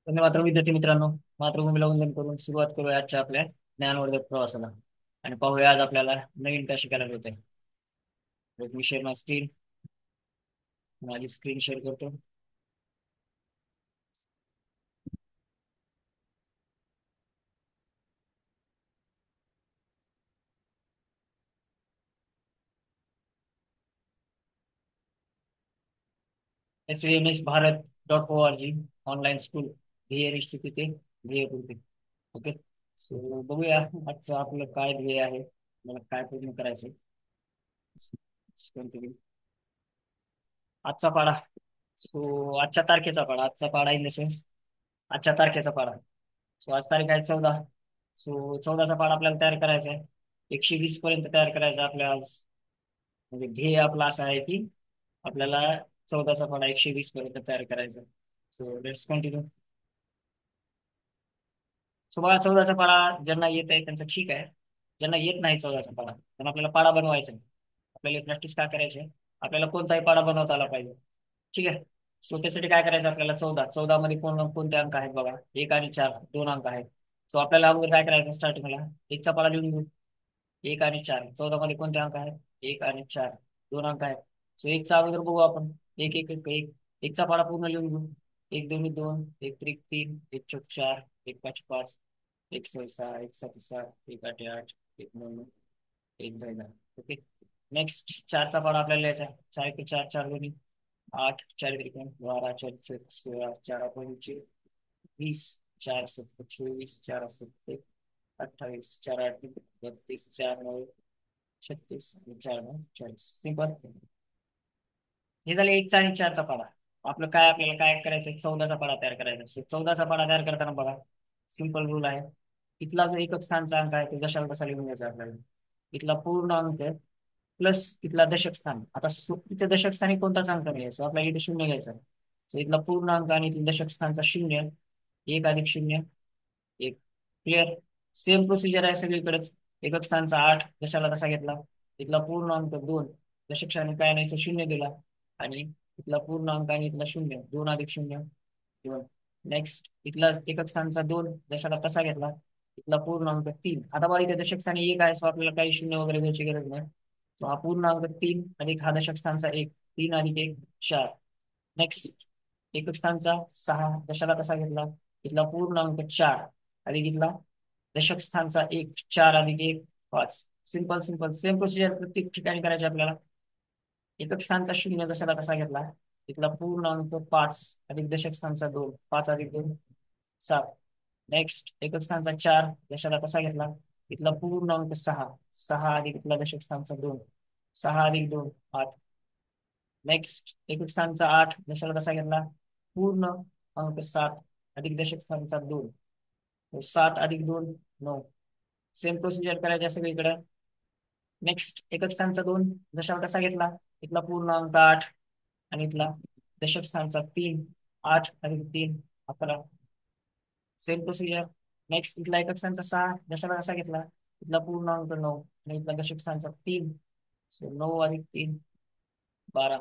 तुम्ही मात्र विद्यार्थी मित्रांनो, मातृभूमीला वंदन करून सुरुवात करूया आजच्या आपल्या ज्ञानवर्धक प्रवासाला. आणि पाहूया आज आपल्याला नवीन काय शिकायला मिळते. मी शेअर माझी स्क्रीन, माझी स्क्रीन शेअर करतो. SVNSBharat.org ऑनलाईन स्कूल, ध्येय निश्चित ते ध्येय पूर्ती. ओके, सो बघूया आजचं आपलं काय ध्येय आहे, मला काय पूर्ण करायचं. आजचा पाढा. सो आजच्या तारखेचा पाढा, आजचा पाढा इन द सेन्स आजच्या तारखेचा पाढा. सो आज तारीख आहे 14. सो 14चा पाढा आपल्याला तयार करायचा आहे. 120 पर्यंत तयार करायचा आहे आपल्याला आज. म्हणजे ध्येय आपला असं आहे की आपल्याला 14चा पाढा 120 पर्यंत तयार करायचा. So let's continue. सो बघा, 14चा पाढा ज्यांना येत आहे त्यांचं ठीक आहे. ज्यांना येत नाही 14चा पाढा, त्यांना आपल्याला पाढा बनवायचा आहे. आपल्याला प्रॅक्टिस काय करायची आहे, आपल्याला कोणताही पाढा बनवता आला पाहिजे. ठीक आहे. सो त्यासाठी काय करायचं, आपल्याला 14 मध्ये कोणते अंक आहेत बघा, 1 आणि 4 दोन अंक आहेत. सो आपल्याला अगोदर काय करायचं, स्टार्टिंगला एकचा पाढा लिहून घेऊ. 1 आणि 4, 14 मध्ये कोणते अंक आहेत, 1 आणि 4 दोन अंक आहेत. सो एकचा अगोदर बघू आपण. एक एक एक एक एकचा पाढा पूर्ण लिहून घेऊ. 1 2 2, 1 3 3, 1 4 4, 1 5 5, 1 6 6, 1 7 7, 1 8 8, 1 9 9, 1 10 10. ओके. नेक्स्ट 4चा पाढा आपल्याला लिहायचा आहे. 4 1 4, 4 2 8, 4 1 12, 4 4 16, 4 8 20, 4 7 24, 4 7 28, 4 8 32, 4 9 36, 4 9 40. सिंपल. हे झाले 1 चा आणि 4चा पाढा. आपल्याला काय करायचं, 14चा पाढा तयार करायचा. सो 14चा पाढा तयार करताना बघा, सिंपल रूल आहे. इथला जो एकक स्थानचा अंक आहे तो जशाला तसा लिहून घ्यायचा आपल्याला. इथला पूर्ण अंक प्लस इथला दशक स्थान. आता इथे दशक स्थानी कोणताच अंक नाही आहे, सो आपल्याला इथे शून्य घ्यायचा आहे. सो इथला पूर्ण अंक आणि इथला दशक स्थानचा शून्य. 1 अधिक 0 1. क्लिअर. सेम प्रोसिजर आहे सगळीकडेच. एकक स्थानचा 8 जशाला तसा घेतला. इथला पूर्ण अंक 2, दशक स्थानी काय नाही, सो शून्य दिला. आणि इथला पूर्ण अंक आणि इथला शून्य, 2 अधिक 0 2. नेक्स्ट इथला एकक स्थानचा 2 जशाला तसा घेतला. इथला पूर्ण अंक 3. आता बघा इथे दशक स्थानी 1 आहे, सो आपल्याला काही शून्य वगैरे घ्यायची गरज नाही. तो हा पूर्णांक 3 अधिक हा दशक स्थानचा 1, 3 अधिक 1 4. नेक्स्ट एकक स्थानचा 6 जशाला तसा घेतला. इथला पूर्णांक 4 अधिक इथला दशक स्थानचा 1, 4 अधिक 1 5. सिंपल सिंपल सेम प्रोसिजर प्रत्येक ठिकाणी करायचे आपल्याला. एकक स्थानचा 0 जशाला तसा घेतला. इथला पूर्णांक 5 अधिक दशक स्थानचा 2, 5 अधिक 2 7. नेक्स्ट एकक स्थानचा 4 जशाला तसा घेतला. इथला पूर्णांक 6, 6 अधिक इथला दशक स्थानचा 2, 6 अधिक 2 8. नेक्स्ट एकक स्थानचा 8 जशाला तसा घेतला. पूर्ण अंक 7 अधिक दशक स्थानचा 2, 7 अधिक 2 9. सेम प्रोसिजर करायचे सगळीकडे. नेक्स्ट एकक स्थानचा 2 जशाला तसा घेतला. इथला पूर्ण अंक 8 आणि इथला दशक स्थानचा 3, 8 अधिक 3 11. Same procedure. नेक्स्ट इथला एकक स्थानचा 6 जशाला तसा घेतला. इथला पूर्ण अंक 9 आणि इथला दशक स्थानचा 3, सो 9 अधिक 3 12.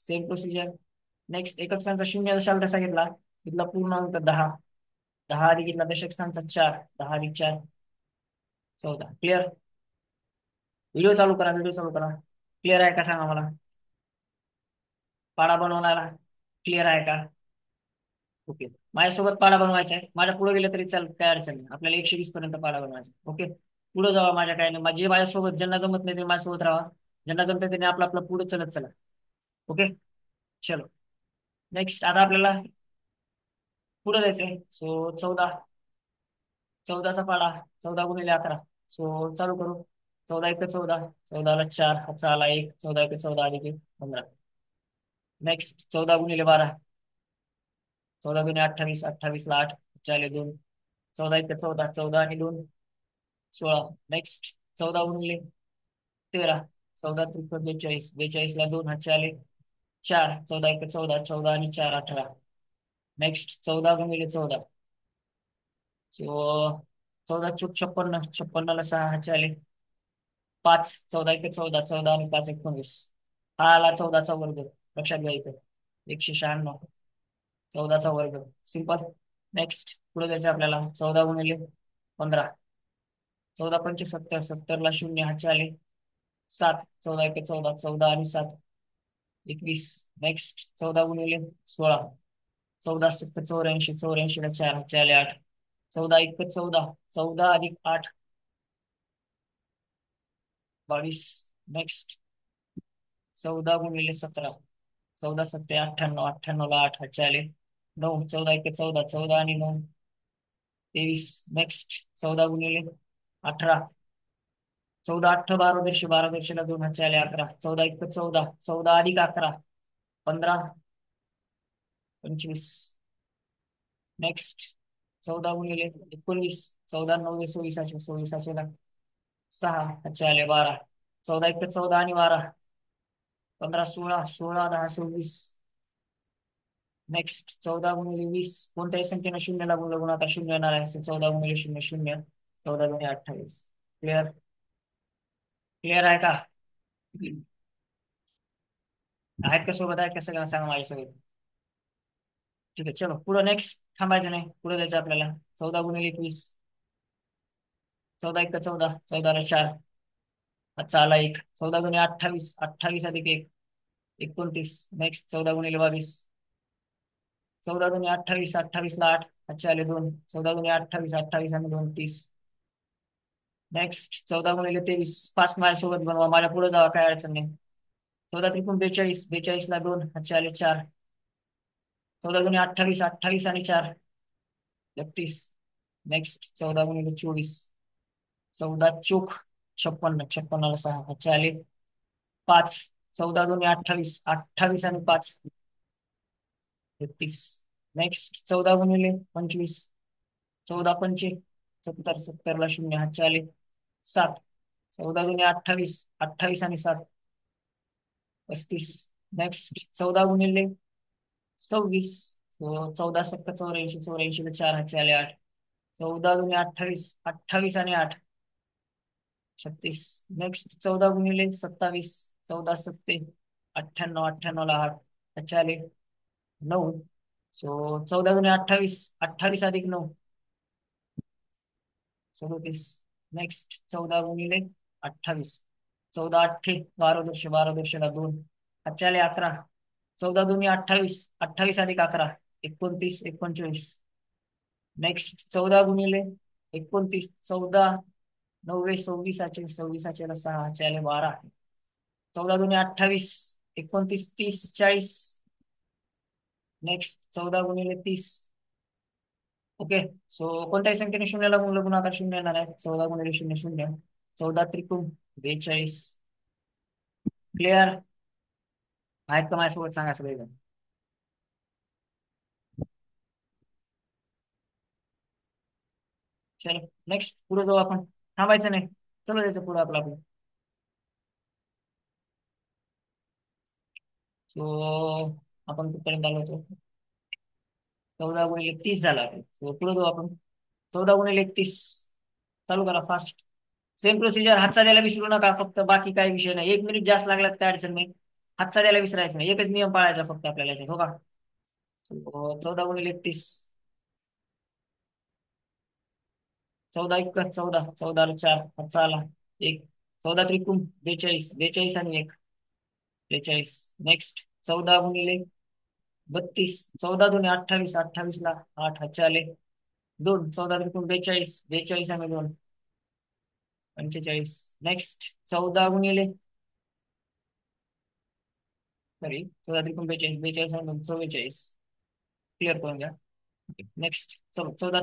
Same procedure. नेक्स्ट एकक स्थानचा 0 जशाला तसा घेतला. इथला पूर्ण अंक 10, 10 अधिक इथला दशक स्थानचा 4, 10 अधिक 4 14. क्लिअर. व्हिडिओ चालू करा, व्हिडिओ चालू करा. क्लिअर आहे का सांगा मला, पाढा बनवण्याला क्लिअर आहे का? ओके. माझ्यासोबत पाढा बनवायचा आहे, माझ्या पुढे गेलं तरी चाल, काय अडचण नाही. आपल्याला 120 पर्यंत पाढा बनवायचा. ओके. पुढे जावा, माझ्या काय नाही, जे माझ्यासोबत ज्यांना जमत नाही ते माझ्यासोबत राहा. ज्यांना जमत त्यांनी आपलं आपलं पुढे चलत चला. ओके. चलो. नेक्स्ट आता आपल्याला पुढे जायचंय. सो 14चा पाढा, 14 × 11. सो चालू करू. 14 × 1 = 14, 14ला 4 हातचा आला 1, 14 × 14 अधिक 1 15. नेक्स्ट 14 × 12, 14 × 28, 28ला 8 चाले 2, 14 × 14 14 आणि 2 16. नेक्स्ट 14 × 13, 14 × 42, 42ला 2 हातचे आले 4, 14 × 14 14 आणि 4 18. नेक्स्ट 14 × 14, सो 14 चूक 56, 56ला 6 हातचे आले 5, 14 × 14 14 आणि 5 19. हा आला 14चा वर्ग. लक्षात घ्या इथं 196, 14चा वर्ग. सिंपल. नेक्स्ट पुढे जायचं आपल्याला. 14 गुणिले 15. 14 पंचे 70. 70ला शून्य हातचे आले 7. 14 एके 14. 14 आणि 7 21. नेक्स्ट 14 गुणिले 16. 14 7 84. 84ला 4 हातचे आले 8. 14 1 14. 14 अधिक 8 22. नेक्स्ट 14 गुणिले 17. 14 7 98. 98ला 8 हातचे आले 9. 14 1 14. 14 आणि 9 23. नेक्स्ट 14 गुणिले 18. 14 8 12. 12ला 2 हातचे आले 11. 14 1 14. 14 अधिक 11 15 25. नेक्स्ट 14 गुणिले 19. 14 9 26. 26ला 6 हातचे आले 12. 14 1 14 आणि 12 15 16. 16 10 26. नेक्स्ट 14 गुणिले 20. कोणत्याही संख्येनं शून्य लागून लागून आता शून्य येणार आहे. 14 गुणिले 0 0. 14 2 28. क्लिअर? क्लिअर आहे का? आहेत का सोबत? आहेत का सगळ्यांना सांगा माझ्यासोबत? ठीक आहे, चलो पुढे. नेक्स्ट थांबायचं नाही, पुढे जायचं आपल्याला. 14 गुणिले 21. 14 1 14. 14ला 4 हातचा आला 1. 14 2 28. 28 अधिक 1 29. नेक्स्ट 14 गुणिले 22. 14 2 28. 28ला 8 हातचे आले 2. 14 2 28. 28 आणि 2 30. नेक्स्ट 14 गुणिले 23. फास्ट माझ्यासोबत बनवा, माझ्या पुढे जावा, काय अडचण नाही. 14 3 42. 42ला 2 हातचे आले 4. 14 2 28. 28 आणि 4 32. नेक्स्ट 14 गुणिले 24. 14 चोक 56. 56ला 6 हातचे आले 5. 14 2 28. 28 आणि 5 33. नेक्स्ट 14 गुणिले 25. 14 पंचे 70. 70ला 0 हातचे आले 7. 14 2 28. 28 आणि 7 35. नेक्स्ट 14 गुणिले 26. 14 7 84. 84ला 4 हातचे आले 8. 14 2 28. 28 आणि 8 36. नेक्स्ट 14 गुणिले 27. 14 7 98. 98ला 8 हातचे आले 9. 14 2 28. 28 अधिक 9 37. नेक्स्ट 14 गुणिले 28. 14 8 12. 12ला 2 हातचे आले 11. 14 2 28. 28 अधिक 11 29. 39. नेक्स्ट 14 गुणिले 29. 14 9 26. 26ला 6 हातचे आले 12. 14 2 28. 29 30 40. नेक्स्ट 14 गुणिले 30. ओके. सो कोणत्याही संख्येने शून्य लागून लागून आता शून्य येणार आहे. 14 गुणिले 0 0. 14 त्रिकोण 42. क्लिअर आहेत का माझ्यासोबत? सांगा सगळेजण. चलो नेक्स्ट पुढे जाऊ आपण, थांबायचं नाही, चलो जायचं पुढे आपलं आपलं. सो आपण कुठपर्यंत आलो होतो? 14 गुणिले 30 झाला. So, पुढे जाऊ आपण. 14 गुणिले 31. चालू करा फास्ट. Same procedure. हातचा द्यायला विसरू नका, फक्त बाकी काही विषय नाही. 1 मिनिट जास्त लागला काय अडचण नाही. हातचा द्यायला विसरायचं नाही. एकच नियम पाळायचा फक्त आपल्याला याच्यात, हो का? 14 गुणिले 31. 14 1 14. 14ला 4 हातचा आला 1. 14 त्रिकोण 42. 42 आणि 1 43. नेक्स्ट 14 गुणिले 32. 14 2 28. 28ला 8 हातचे आले 2. 14 त्रिकोण 42. 42 आणि 2 45. नेक्स्ट 14 त्रिकोण 42. 42 आणि 2 44. क्लिअर करून घ्या. नेक्स्ट 14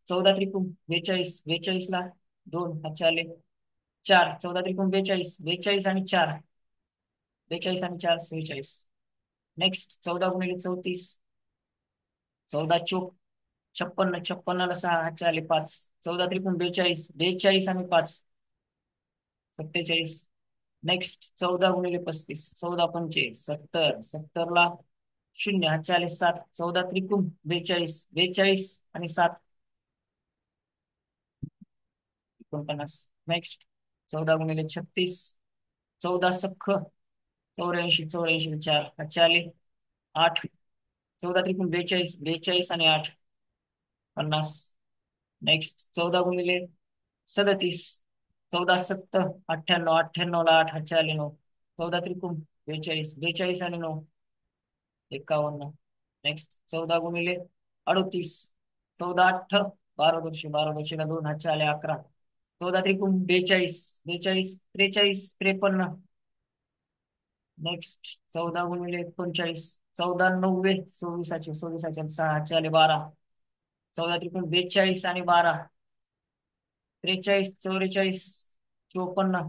14 त्रिकोण 42. 42ला 2 हातचे आले 4. 14 त्रिकोण 42. 42 आणि 4 42 आणि 4 46. नेक्स्ट 14 गुणिले 34. 14 चोक 56. 56ला 6 हातचे आले 5. 14 त्रिकोण 42. 42 आणि 5 47. नेक्स्ट 14 गुणिले 35. 14 पंचे 70. 70ला 0 हातचे आले 7. 14 त्रिकोण 42. 42 आणि 7 49. नेक्स्ट 14 गुणिले 36. 14 सख्ख 84. 84 4 हातचे आले 8. 14 त्रिकोण 42, 42 आणि 8 50. नेक्स्ट 14 गुणिले 37, 14 7 98, 98 ला 8 हातचे आले 9. 14 त्रिकोण 42, 42 आणि 9 51. नेक्स्ट 14 गुणिले 38, 14 8 12 वर्षे, 12 वर्षेला 2 हातचे आले 11. 14 त्रिकोण 42, 42 43 53. नेक्स्ट 14 गुणिले 39, 14 90 26, 26 6 हातचे आले 12. 14 त्रिकोण 42 आणि 12 43 44 54.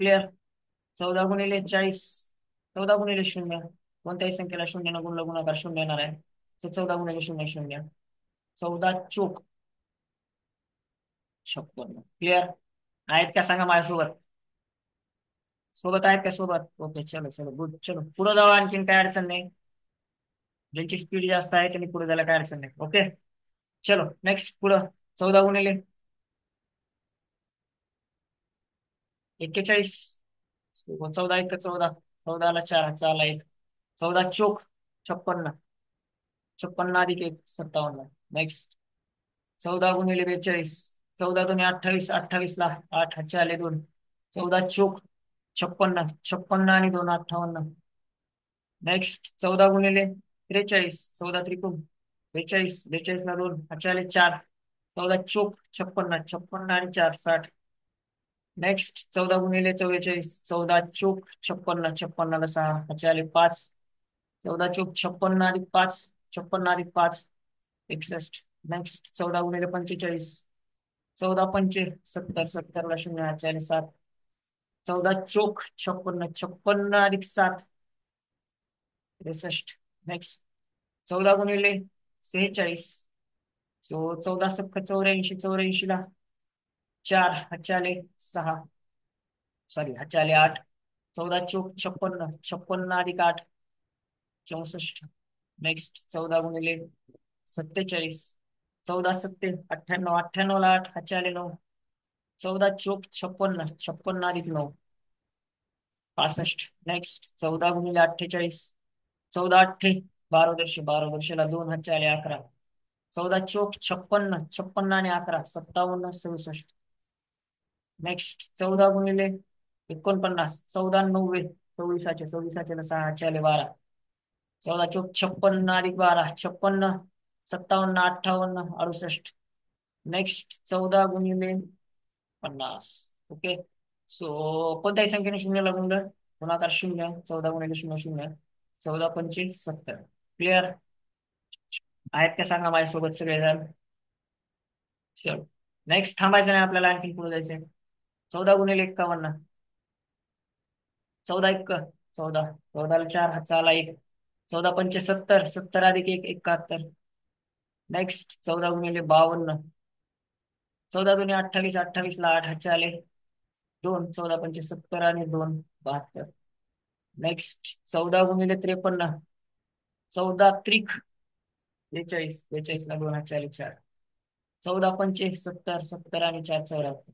क्लिअर. 14 गुणिले 40, 14 गुणिले 0, कोणत्याही संख्येला 0 न गुणाकार 0 येणार आहे. तर 14 गुणिले 0 0, 14 चोक 56. क्लिअर. आहेत का सांगा माझ्यासोबत? सोबत आहेत का सोबत? ओके, चलो चलो गुड. चलो पुढे जाऊ, आणखीन काय अडचण नाही. ज्यांची स्पीड जास्त आहे त्यांनी पुढे जायला काय अडचण नाही. ओके, चलो नेक्स्ट पुढं. 14 गुणिले 41, 14 1 14, 14 ला 4 हातचा आला 1. 14 चोक 56, 56 अधिक 1 57. नेक्स्ट 14 गुणिले 42, 14 दोन्ही 28, 28 ला 8 हातचे आले 2. 14 चोक 56, 56 आणि 2 58. नेक्स्ट 14 गुणिले 43, 14 त्रिकोण 42, 42 ला 2 हातचे आले 4. 14 चोक 56, 56 आणि 4 60. नेक्स्ट 14 गुणिले 44, 14 चोक 56, 56 ला 6 हातचे आले 5. 14 चोक 56 अधिक 5, 56 अधिक 5 61. नेक्स्ट 14 गुणिले 45, 14 पंचे 70, 70 ला 0 हातचे आले 7. 14 चोक 56, 56 अधिक 7 63. नेक्स्ट 14 गुणिले 46, 14 सख्ख 84, 84 ला 4 हातचे आले 6, सॉरी हातचे आले 8. 14 चोक 56, 56 अधिक 8 64. नेक्स्ट 14 गुणिले 47, 14 सत्ते 98, 98 ला 8 हातचे आले 9. 14 चोक 56, 56 अधिक 9 65. नेक्स्ट 14 गुणिले 48, 14 अठ्ठे 12 वर्षे, 12 वर्षाला 2 हातचे आले 11. 14 चोक 56, 56 आणि 11 57 67. नेक्स्ट 14 गुणिले 49, 14 90 26, 26 6 हातचे आले 12. 14 चोक 56 अधिक 12 56, 57 58 68. नेक्स्ट 14 गुणिले 50. ओके, सो कोणत्याही संख्येने शून्य लागून गुणाकार 0. 14 गुणिले 0 0, 14 पंचे 70. क्लिअर. आहेत का सांगा माझ्यासोबत सगळेजण? चलो नेक्स्ट, थांबायचं नाही आपल्याला, आणखी पुढे जायचंय. 14 गुणिले 51, 14 1 14, 14 ला 4 हातचा आला 1. 14 पंचे 70, 70 अधिक 1 71. नेक्स्ट 14 गुणिले 52, 14 दुने 28, 28 ला 8 हातचे आले 2. 14 पंचे 70 आणि 2 72. नेक्स्ट 14 गुणिले 53, 14 त्रिक 42, 42 ला 2 हातचे आले 4. 14 पंचे 70, 70 आणि 4 74.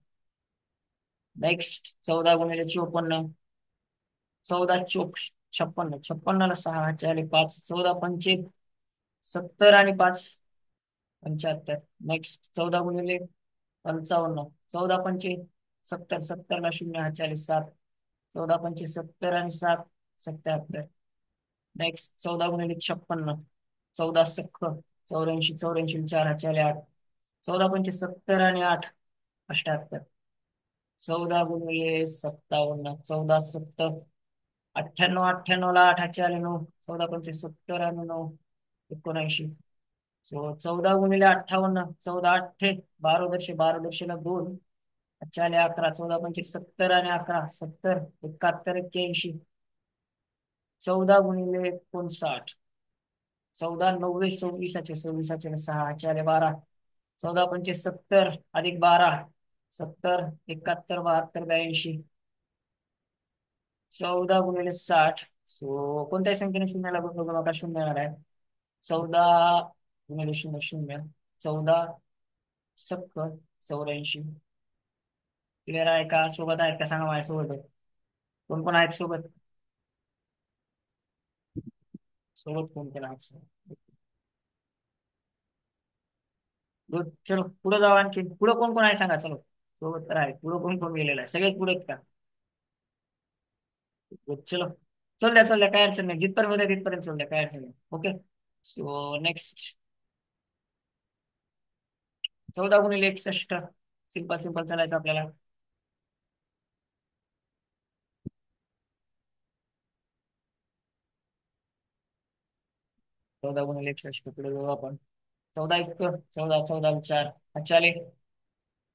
नेक्स्ट 14 गुणिले 54, 14 चोक 56, 56 ला 6 हातचे आले 5. 14 पंचे 70 आणि 5 75. नेक्स्ट 14 गुणिले 55, 14 पंचे 70, 70 ला 0 हातचे आले 7. 14 पंचे 70 आणि 7 77. नेक्स्ट 14 गुणिले 56, 14 सख्ख 84, 84 4 हातचे आले 8. 14 पंचे 70 आणि 8 78. 14 गुणिले 57, 14 70 98, 98 ला 8 हातचे आले 9. 14 पंचे 70 आणि 9 79. सो 14 गुणिले 58, 14 अठ्ठे 12 वर्षे, 12 वर्षेला 2 हातचे आले 11. 14 पंचे 70 आणि 11 70 71 81. 14 गुणिले 59, 14 90 26, 6 हातचे आले 12. 14 पंचे 70 अधिक 12 70 71 72 82. 14 गुणिले 60, सो कोणत्याही संख्येने शून्याला गुणाकार 0 येणार आहे. 14 गुणिले 0 0, 14 सख्ख 84. क्लिअर आहे का? सोबत आहेत का सांगा माझ्यासोबत? कोण कोण आहेत सोबत? सोबत कोण केला हा? गुड. चलो पुढे जाऊ आणखी. पुढे कोण कोण आहे सांगा. चलो सोबत तर आहे. पुढे कोण कोण गेलेला आहे? सगळेच पुढे आहेत का? Good. चलो चल द्या काय अडचण नाही. जिथपर्यंत होत्या तिथपर्यंत चल द्या काय अडचण नाही. Okay. So next 14 × 61. Simple simple चालायचं आपल्याला. 14 × 61 पुढे जाऊ आपण. 14 × 1 14, 14 × 4 चाले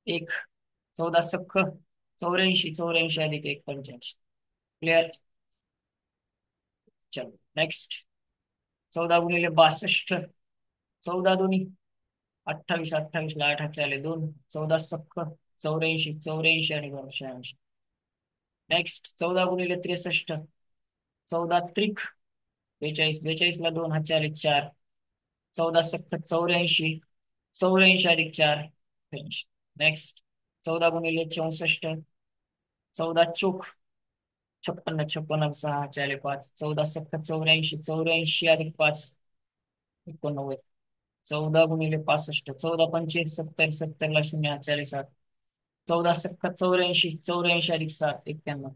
1. 14 × 6 84, 84 + 1 85. क्लिअर. चलो नेक्स्ट 14 × 62. 14 × 2 28, 28 ला 8 चाले 2. 14 × 6 84, 84 आणि 286. नेक्स्ट 14 × 63. 14 त्रिक 42, 42 ला 2 चाले 4. 14 × 7 84, 84 + 4 80. नेक्स्ट 14 × 64. 14 चोक 56, 56 6 चाले 5. 14 × 7 84, 84 + 5 89. 14 × 65. 14 पंचे 70, 70 ला 0 चाले 7. 14 × 7 84, 84 + 7 91.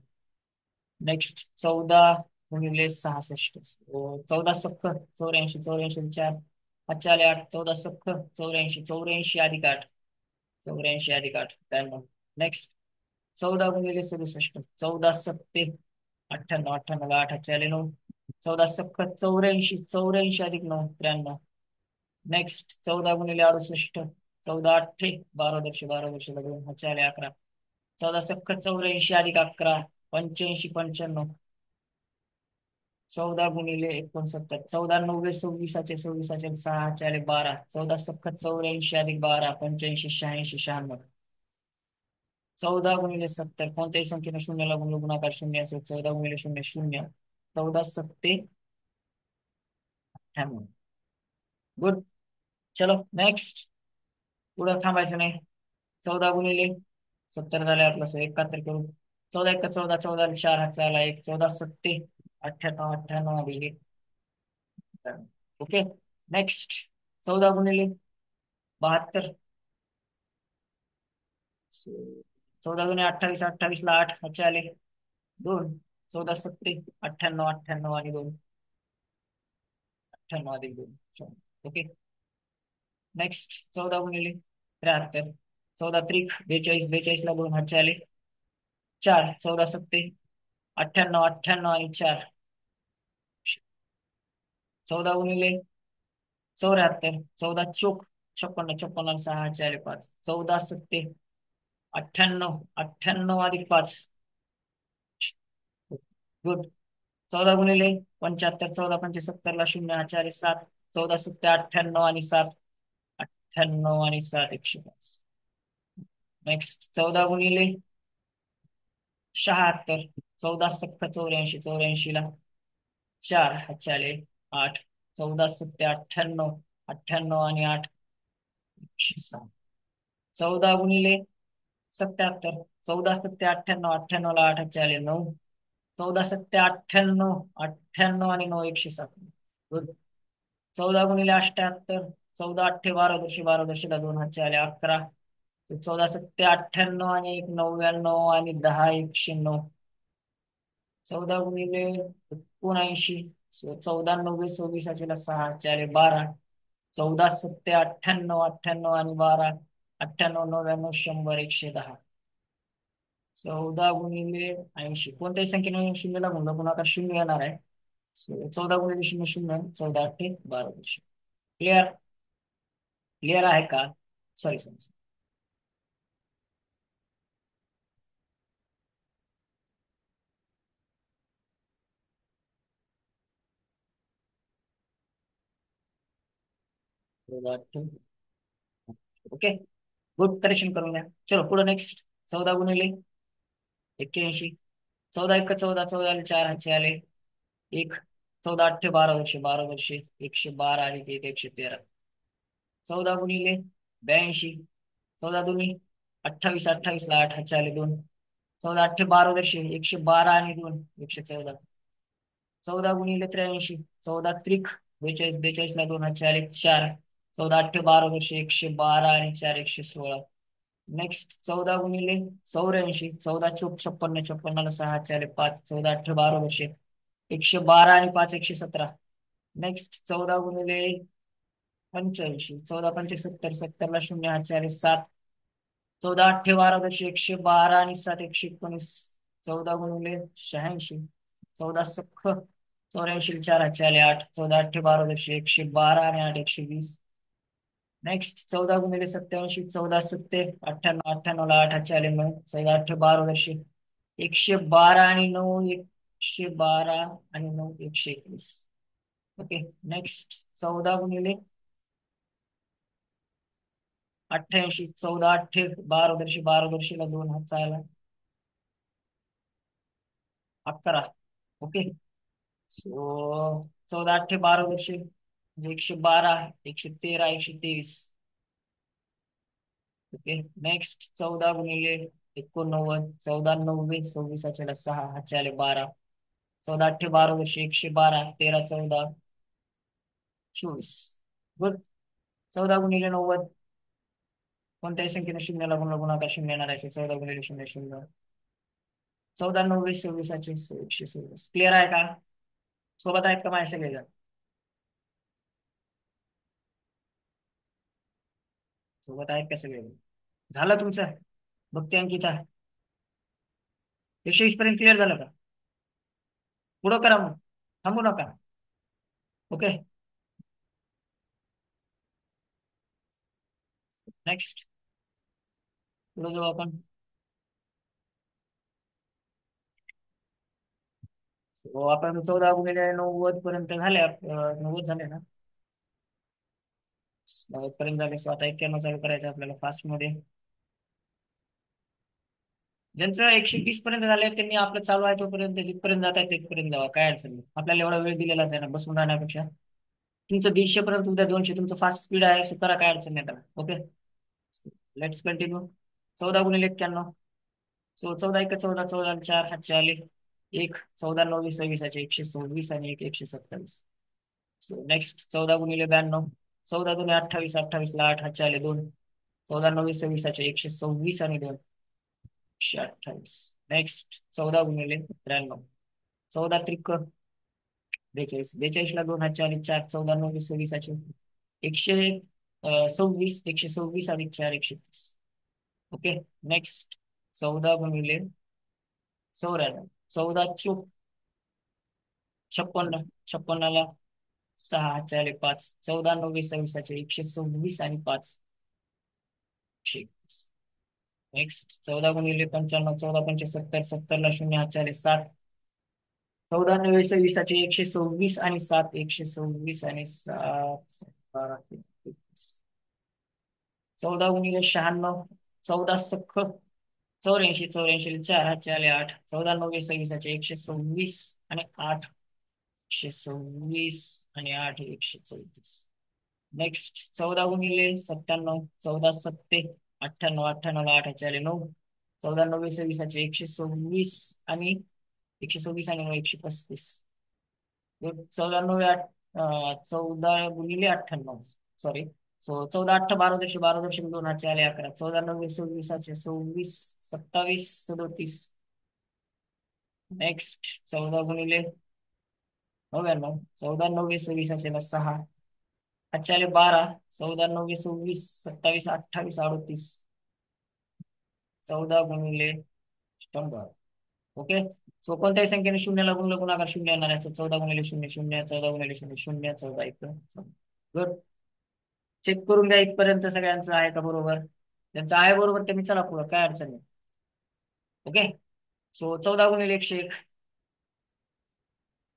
नेक्स्ट 14 × 66. 14 84, 84 + 4 चाले 8. 14 84, 84 + 8 84 + 8 91. नेक्स्ट 14 × 67. 14 7 98, 98 ला 8 चाले 9. 14 84, 84 + 9 93. नेक्स्ट 14 × 68. 14 12 वर्ष 12 वर्षाला 2 चाले 11. 14 84, 11 85 95. 14 × 69. 14 90 26, 26 6 चाले 12. 14 84, 12 85 86 96. 14 × 70 कोणत्याही संख्येने शून्याला गुणाकार शून्य असेल. 14 × 0 0. 14 7 98. गुड. चलो नेक्स्ट. पुढे थांबायचं नाही. 14 × 70 झाले आपलं. 71 करू. 14 × 1 14, 14 ला 4 चाला 1. 14 7 98, 98 + 1. ओके. नेक्स्ट 14 × 72. 14 × 28, 28 ला 8 चाले 2. 14 7 98, 98 आणि 2 98 + 2. ओके. नेक्स्ट 14 × 73. 14 त्रिक 42, 42 ला 2 चाले 4. 14 7 98, 98 आणि 4. 14 × 74. 14 चोक 56, 56 आणि 6 चाले 5. 14 7 98, 98 + 5. गुड. 14 × 75. 14 पंचे 70 ला 0 चाले 7. 14 7 98 आणि 7 98 आणि 7 105. नेक्स्ट 14 × 76. 14 7 84, 84 ला 4 चाले 8. 14 7 98, 98 आणि 8 106. 14 × 77. 14 7 98, 98 ला 8 चाले 9. 14 7 98, 98 आणि 9 107. गुड. 14 × 78. 14 8 12 वर्षे 12 वर्षाला 2 चाले 11. 14 7 98 आणि 1 99 आणि 10 109. 14 × 79. 14 90 26 ला 6 चाले 12. 14 7 98, 98 आणि 12 98 99 100 110. 14 × 80. कोणत्याही संख्येने शून्यला गुणाकार शून्य येणार आहे. 14 × 0 0. 14 8 12 वर्ष. क्लिअर. क्लिअर आहे का? Sorry sorry. Okay. Good. Correction करून घ्या. चलो पुढे नेक्स्ट 14 × 81. 14 1 14, 14 ला 4 हातचे आले 1. 14 8 12 वर्षे 12 वर्षे 112 आणि 1 113. 14 × 82. 14 2 28, 28 ला 8 हातचे आले 2. 14 8 12 वर्षे 112 आणि 2 114. 14 गुणिले 83, 14 त्रिक 42, 42 ला 2 हातचे आले 4, 14 8 12 वर्षे 112 आणि 4 116. नेक्स्ट 14 गुणिले 84, 14 चोक 56, 56ला 6 हातचे आले 5, 14 8 12 वर्षे 112 आणि 5 117. नेक्स्ट 14 गुणिले 85, 14 पंचे 70, 70ला 0 हातचे आले 7, 14 8 12 वर्षे 112 आणि 7 119. 14 गुणिले 86, 14 सख्ख 84 4 हातचे आले 8, 14 8 12 वर्षे 112 आणि 8 120. नेक्स्ट 14 गुणिले 87, 14 सत्ते 98, 98ला 8 हातचे आले 9, 14 8 12 वर्षे 112 आणि 9 112 आणि 9 121. ओके. नेक्स्ट 14 गुणिले 88, 14 8 12 वर्षे 12 वर्षीला 2 हात चालला 11. ओके. सो 14 8 12 वर्षे म्हणजे 112 113 123. ओके. नेक्स्ट 14 गुणिले 89, 14 90 26ला 6 हातचे आले 12, 14 8 12 वर्षे 112 13 14 24. गुड. 14 गुणिले 90, कोणत्याही संख्येने शून्याला गुणाकार शून्य येणार आहे. 14 गुणिले 0 0, 14 90 26चे 126. क्लिअर आहे का? सोबत आहेत का माझ्या सगळेजण? सोबत आहेत का सगळे? झालं तुमचं भक्ती अंकिता? 120 पर्यंत क्लिअर झालं का? पुढं करा मग, थांबू नका. ओके. नेक्स्ट पुढे जाऊ आपण. आपण 14 गुणिले 90 पर्यंत झाले. 90 झाले ना? 90 पर्यंत झाले. सो आता 91 चालू करायचं आपल्याला फास्ट मध्ये. ज्यांचं 120 पर्यंत झाले त्यांनी आपलं चालू आहे तोपर्यंत जिथपर्यंत जात आहे तिथपर्यंत जावा, काय अडचण नाही. आपल्याला एवढा वेळ दिलेलाच आहे ना बसून राहण्यापेक्षा. तुमचं 150 पर्यंत, उद्या 200, तुमचं फास्ट स्पीड आहे, सो करा, काय अडचण नाही त्याला. ओके. Let's continue. 14 गुणिले 91, सो 14 1 14, 14 4 हातचे आले 1, 14 9 20 26चे 126 आणि 1 127. सो नेक्स्ट 14 गुणिले 92, 14 2 28, 28ला 8 हातचे आले 2, 14 9 20 26चे 126 आणि 2 128. नेक्स्ट 14 गुणिले 93, 14 त्रिक 42, 42ला 2 हातचे आले 4, 14 9 20 26चे 126, 126 आणि 4 130. ओके. नेक्स्ट 14 गुणिले 94, 14 चोक 56, 56ला 6 हातचे आले 5, 14 9 20 26चे 126 आणि 5 130. नेक्स्ट 14 गुणिले 95, 14 पंचे 70, 70ला 0 हातचे आले 7, 14 9 20चे 126 आणि 7 126 आणि 7 12 23. 14 गुणिले 96, 14 सख्ख 84, 84ला 4 हातचे आले 8, 14 9 20 26चे 126 आणि 8 126 आणि 8 134. नेक्स्ट 14 गुणिले 97, 14 सत्ते 98, 98ला 8 हातचे आले 9, 14 9 20 26चे 126 आणि 9 135. 14 गुणिले 98, सॉरी. सो 14 8 12 2 हातचे आले 11, 14 9 20 26चे 26 27 37. नेक्स्ट 14 गुणिले 99, 14 9 20 26ला 6 हातचे आले 12, 14 9 20 27 14 गुणिले 100. ओके. सो कोणत्याही संख्येने शून्याला गुणाकार शून्य येणार आहे. 14 गुणिले 0 0, 14 गुणिले 0 0, 14 1. गुड. चेक करून घ्या इथपर्यंत सगळ्यांचं आहे का बरोबर. ज्यांचं आहे बरोबर त्यांनी चला पुढं, काय अडचण नाही. ओके. सो 14 गुणिले 101,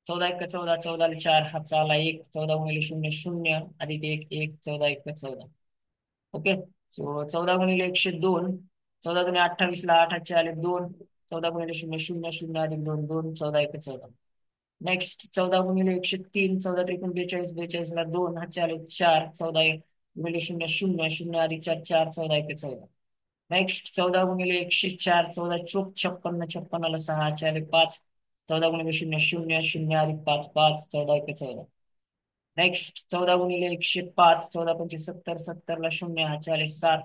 14 1 14, 14ला 4 हातचा आला 1, 14 गुणिले 0 0 अधिक 1 1, 14 1 14. ओके. सो 14 गुणिले 102, 14 2 28ला 8 हातचे आले 2, 14 गुणिले 0 0 0 अधिक 2 2, 14 1 14. नेक्स्ट 14 गुणिले 103, 14 त्रिकोण 42, 42ला 2 हातचे आले 4, 14 गुणिले 0 0 0 अधिक 4 4, 14 1 14. नेक्स्ट 14 गुणिले 104, 14 चोक 56, 56ला 6 हातचे आले 5, 14 × 0 = 0, 0 + 5 5, 14 × 14. नेक्स्ट 14 × 105, 14 × 5 70, 70 ला 0 हा 7.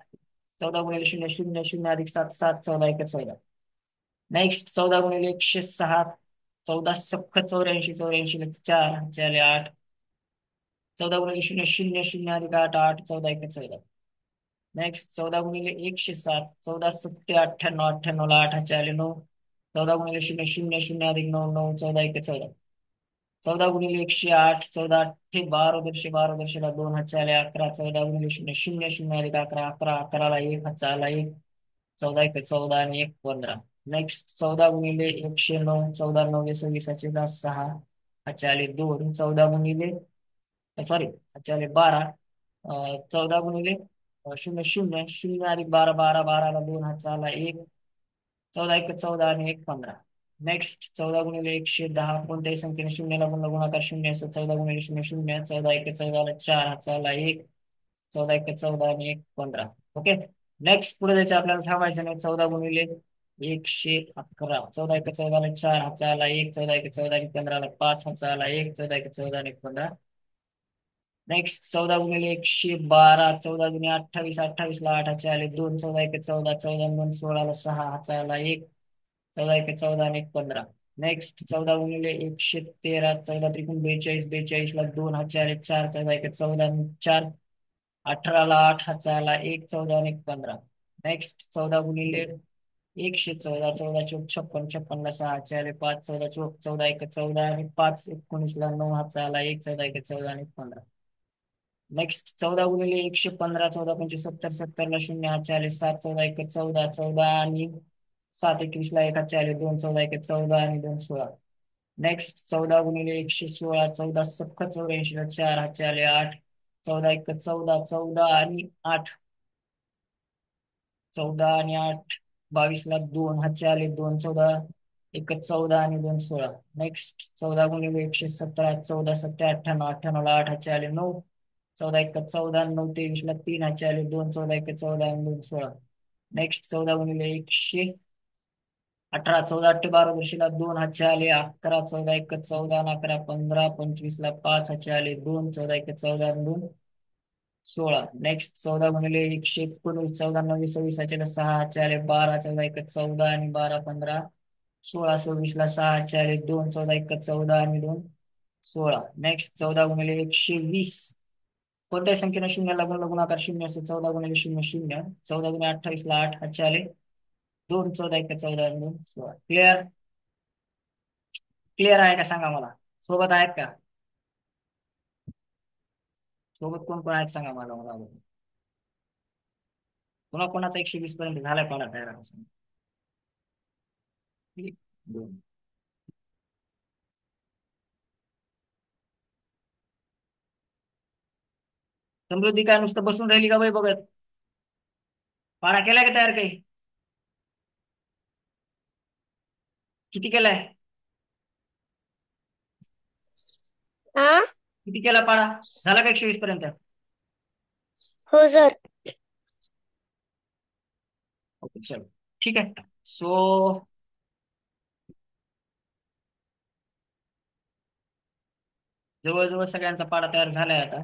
14 × 0 0, 0 + 7 7, 14 × 14. नेक्स्ट 14 × 106, 14 सख्ख 84, 84 ला 4 हा 8. 14 × 0 0, 0 + 8 8, 14 × 14. नेक्स्ट 14 × 107, 14 सत्ते 98, 98 ला 8 हा 9. 14 × 0 0, 0 + 9 9, 14 × 14. 14 × 108, 14 8 12 दर्शे 12 दर्शेला 2 हा 11. 14 × 0 0, 0 + 11 11, 11 ला 1 हा 1. 14 × 14 आणि 1 15. नेक्स्ट 14 × 109, 14 9 26 10 6 हा 2. 14 सॉरी 12. 14 × 0 0, 0 + 12 12, 12 ला 2 हा 1. 14 × 14 आणि 1 15. नेक्स्ट 14 × 110, कोणत्याही संख्येने शून्याला गुणाकार शून्य असतो. 14 × 0 0, 14 × 14 ला 4 हा 1. 14 × 14 आणि 1 15. ओके. नेक्स्ट पुढे जायचं आपल्याला थांबायचं नाही. 14 × 111, 14 × 14 ला 4 हा 1. 14 × 14 आणि 15 ला 5 हा 1. 14 × 14 आणि 15. नेक्स्ट 14 × 112, 14 × 28, 28 ला 8 हा 2. 14 × 14, 14 आणि 2 16 ला 6 हा 1. 14 × 14 आणि 15. नेक्स्ट 14 × 113, 14 त्रिकोण 42, 42 ला 2 हा 4 4. 14 × 14 आणि 4, 18 ला 8 हा 1. 14 आणि 15. नेक्स्ट 14 × 114, 14 चौक 56, 56 ला 6 5. 14 चौक 14, 1 14 आणि 5, 19 ला 9 हा 1. 14 × 14 आणि 15. नेक्स्ट 14 × 115, 14 पंचे 70, 70 ला 0 हा 7. 14 × 14, 14 आणि 7 21 ला 1 हा 2. 14 × 14 आणि 2 16. नेक्स्ट 14 × 116, 14 सख्ख 84 ला 4 हा 8. 14 × 14, 14 आणि 8, 14 आणि 8 22 ला 2 हा 2. 14 × 14 आणि 2 16. नेक्स्ट 14 × 117, 14 सत्ते 98, 98 ला 8 हा 9. 14 × 14, 9 23 ला 3 हा 2. 14 × 14 आणि 2 16. नेक्स्ट 14 × 118, 14 8 12 वर्षीला 2 हा 11. 14 × 14 आणि 11 15, 25 ला 5 हा 2. 14 × 14 आणि 2 16. नेक्स्ट 14 × 119, 14 9 26 ला 6 हा 12. 14 × 14 आणि 12 15, 16 26 ला 6 हा 2. 14 × 14 आणि 2 16. नेक्स्ट 14 × 120, कोणत्याही संख्येने शून्याला गुणाकार शून्य असतो. 14 × 0 0, 14 × 28 ला 8 हा 2. 14 × 14 आणि 2 16. क्लिअर? क्लिअर आहे का सांगा मला? सोबत आहेत का? सोबत कोण कोण आहेत सांगा मला. पुन्हा कोणाचा 120 पर्यंत झालाय पाडा तयार आहे सांगा. एक, दोन. समृद्धी काय नुसतं बसून राहिली का बाई बघत? पाडा केलाय का तयार काही? किती केलाय? हा. किती केला पाडा? झाला का 120 पर्यंत? हो सर. ओके चलो ठीक आहे. सो जवळजवळ सगळ्यांचा पाडा तयार झालाय आता.